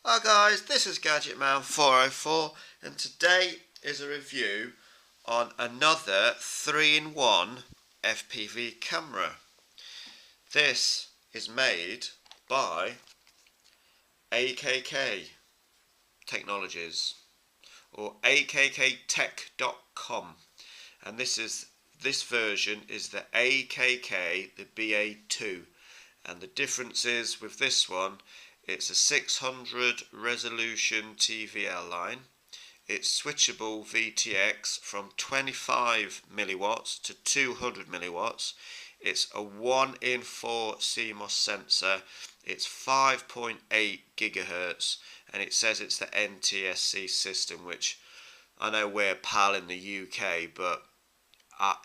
Hi guys, this is GadgetMan404 and today is a review on another 3-in-1 FPV camera. This is made by AKK Technologies or AKKtech.com, and this version is the AKK, the BA2, and the difference is with this one, it's a 600 resolution TVL line. It's switchable VTX from 25 milliwatts to 200 milliwatts. It's a 1-in-4 CMOS sensor. It's 5.8 gigahertz, and it says it's the NTSC system, which I know we're PAL in the UK, but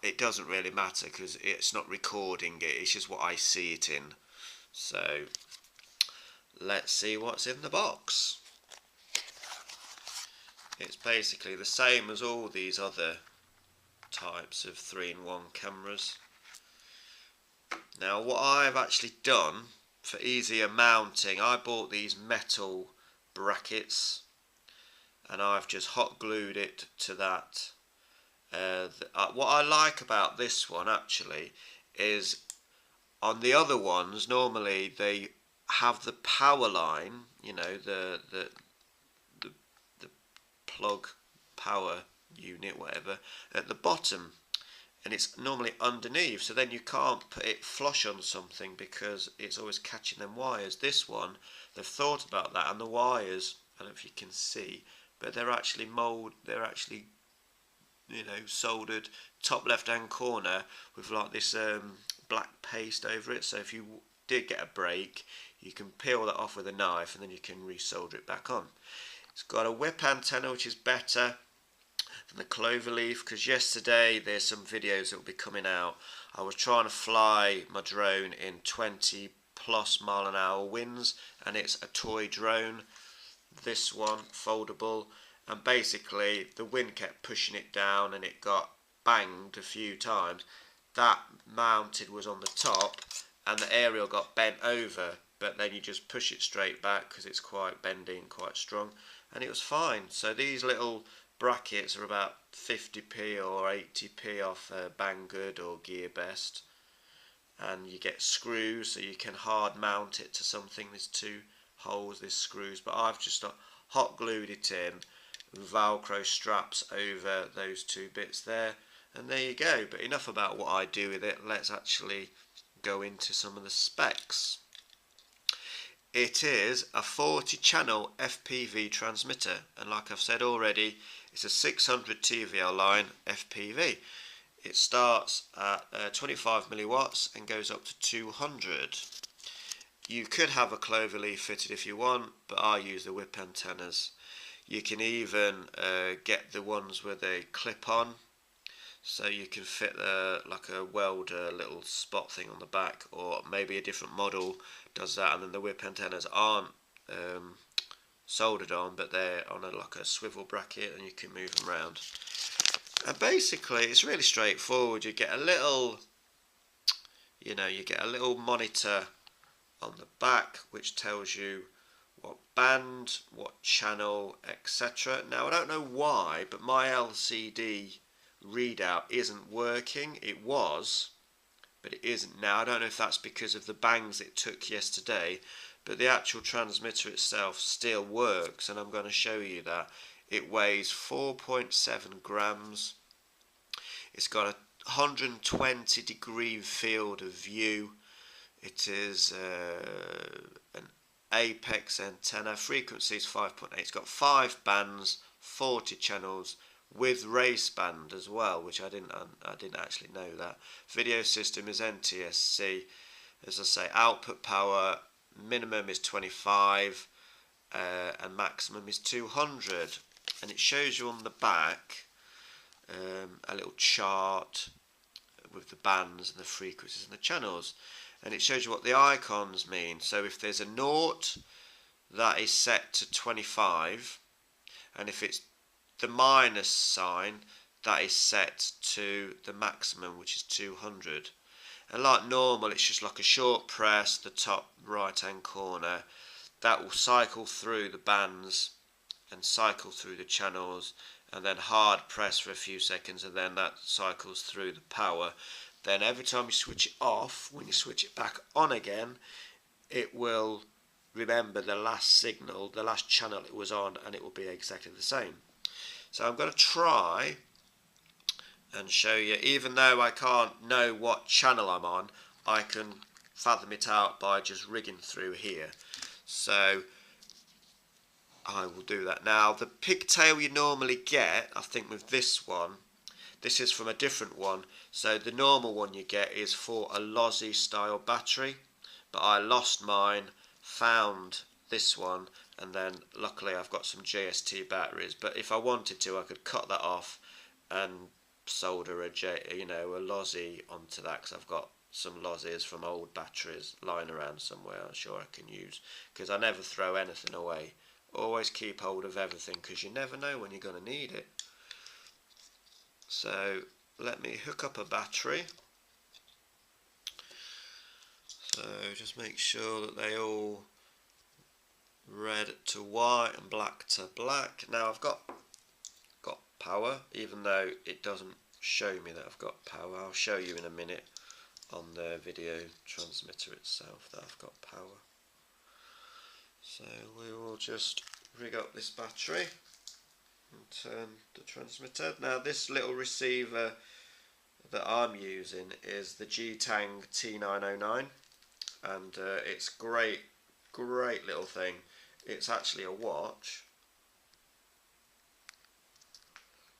it doesn't really matter because it's not recording it. It's just what I see it in. So let's see what's in the box. It's basically the same as all these other types of 3-in-1 cameras. Now what I've actually done for easier mounting, I bought these metal brackets and I've just hot glued it to that. What I like about this one actually is on the other ones normally they have the power line, you know, the plug power unit, whatever, at the bottom, and it's normally underneath, so then you can't put it flush on something because it's always catching them wires. This one, they've thought about that, and the wires, I don't know if you can see, but they're actually you know, soldered top left hand corner with like this black paste over it, so if you did get a break you can peel that off with a knife and then you can resolder it back on. It's got a whip antenna, which is better than the cloverleaf, because yesterday there's some videos that will be coming out. I was trying to fly my drone in 20+ mph winds, and it's a toy drone, this one, foldable, and basically the wind kept pushing it down and it got banged a few times. That mounted was on the top and the aerial got bent over, but then you just push it straight back because it's quite bendy and quite strong, and it was fine. So these little brackets are about 50p or 80p off Banggood or GearBest, and you get screws so you can hard mount it to something. There's two holes, there's screws, but I've just hot glued it in, Velcro straps over those two bits there, and there you go. But enough about what I do with it, let's actually go into some of the specs. It is a 40-channel FPV transmitter, and like I've said already, it's a 600 TVL line FPV. It starts at 25 milliwatts and goes up to 200. You could have a cloverleaf fitted if you want, but I use the whip antennas. You can even get the ones where they clip on, so you can fit like a welder little spot thing on the back, or maybe a different model does that, and then the whip antennas aren't soldered on, but they're on like a swivel bracket and you can move them around. And basically it's really straightforward. You get a little, you know, you get a little monitor on the back which tells you what band, what channel, etc. Now I don't know why, but my LCD readout isn't working. It was, but it isn't now. I don't know if that's because of the bangs it took yesterday, but the actual transmitter itself still works, and I'm going to show you that. It weighs 4.7 grams. It's got a 120 degree field of view. It is an apex antenna. Frequency is 5.8. It's got 5 bands, 40 channels, with race band as well, which I didn't actually know that. Video system is NTSC. As I say, output power minimum is 25 and maximum is 200, and it shows you on the back a little chart with the bands and the frequencies and the channels, and it shows you what the icons mean. So if there's a 0, that is set to 25, and if it's the minus sign, that is set to the maximum, which is 200. And like normal, it's just like a short press, the top right hand corner, that will cycle through the bands and cycle through the channels, and then hard press for a few seconds, and then that cycles through the power. Then every time you switch it off, when you switch it back on again, it will remember the last signal, the last channel it was on, and it will be exactly the same. So I'm going to try and show you, even though I can't know what channel I'm on, I can fathom it out by just rigging through here. So I will do that now. The pigtail you normally get, I think with this one, this is from a different one. So the normal one you get is for a Lossy style battery, but I lost mine, found this one, and then luckily I've got some GST batteries. But if I wanted to, I could cut that off and solder a Lossy onto that, because I've got some Lossies from old batteries lying around somewhere I'm sure I can use, because I never throw anything away. Always keep hold of everything, because you never know when you're going to need it. So let me hook up a battery. So just make sure that they all red to white and black to black. Now I've got power, even though it doesn't show me that I've got power. I'll show you in a minute on the video transmitter itself that I've got power. So we will just rig up this battery and turn the transmitter. Now this little receiver that I'm using is the G-Tang T909, and it's great little thing. It's actually a watch.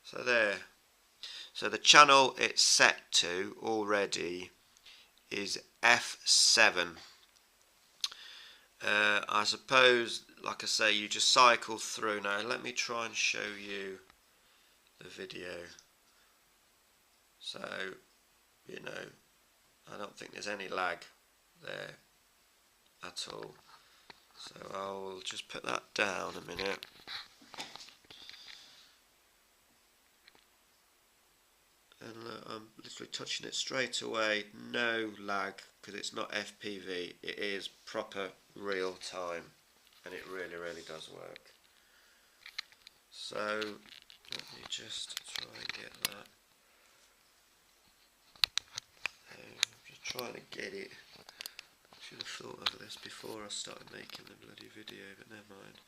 So there. So the channel it's set to already is F7. I suppose, like I say, you just cycle through. Now let me try and show you the video. So, you know, I don't think there's any lag there at all. So I'll just put that down a minute. And I'm literally touching it straight away, no lag, because it's not FPV, it is proper real time, and it really does work. So let me just try and get that. I'm just trying to get it. I should have thought of this before I started making the bloody video, but never mind.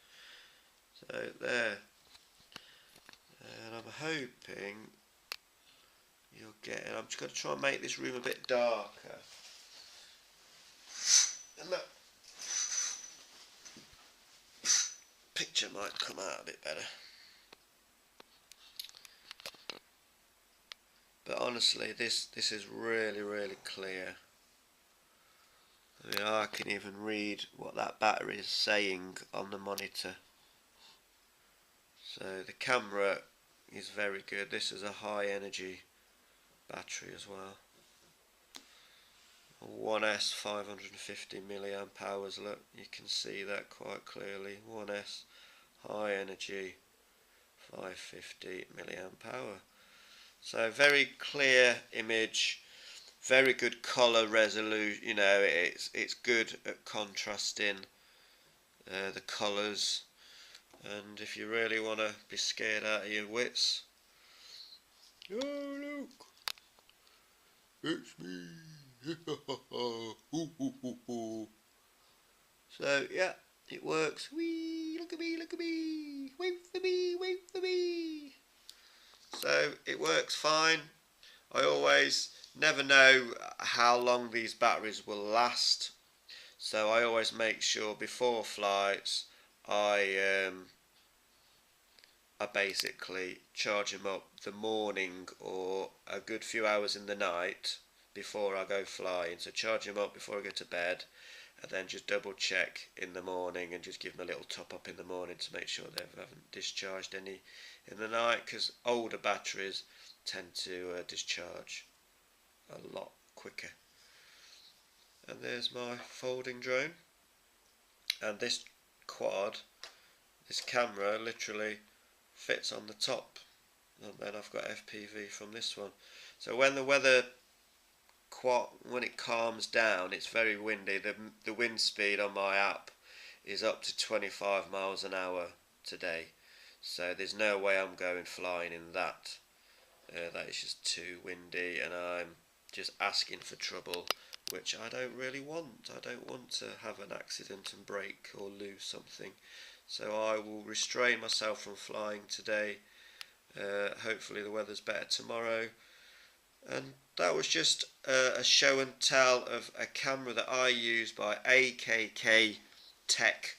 So there, and I'm hoping you'll get it. I'm just going to try and make this room a bit darker. And that picture might come out a bit better. But honestly, this is really clear. I mean, I can even read what that battery is saying on the monitor. So the camera is very good. This is a high energy battery as well. 1S 550 milliamp hours. Look, you can see that quite clearly. 1S high energy 550 milliamp hour. So very clear image, very good color resolution. You know, it's good at contrasting the colors. And if you really want to be scared out of your wits, oh look, it's me. So yeah, it works. Whee! Look at me, wait for me. So it works fine. I always never know how long these batteries will last, so I always make sure before flights I basically charge them up the morning or a good few hours in the night before I go flying. So charge them up before I go to bed, and then just double check in the morning and just give them a little top up in the morning to make sure they haven't discharged any in the night, because older batteries tend to discharge a lot quicker. And there's my folding drone, and this quad, this camera literally fits on the top, and then I've got FPV from this one. So when the weather when it calms down, it's very windy. The wind speed on my app is up to 25 miles an hour today. So there's no way I'm going flying in that. That is just too windy, and I'm just asking for trouble, which I don't really want. I don't want to have an accident and break or lose something. So I will restrain myself from flying today. Hopefully the weather's better tomorrow. And that was just a show and tell of a camera that I use by AKK Tech.com.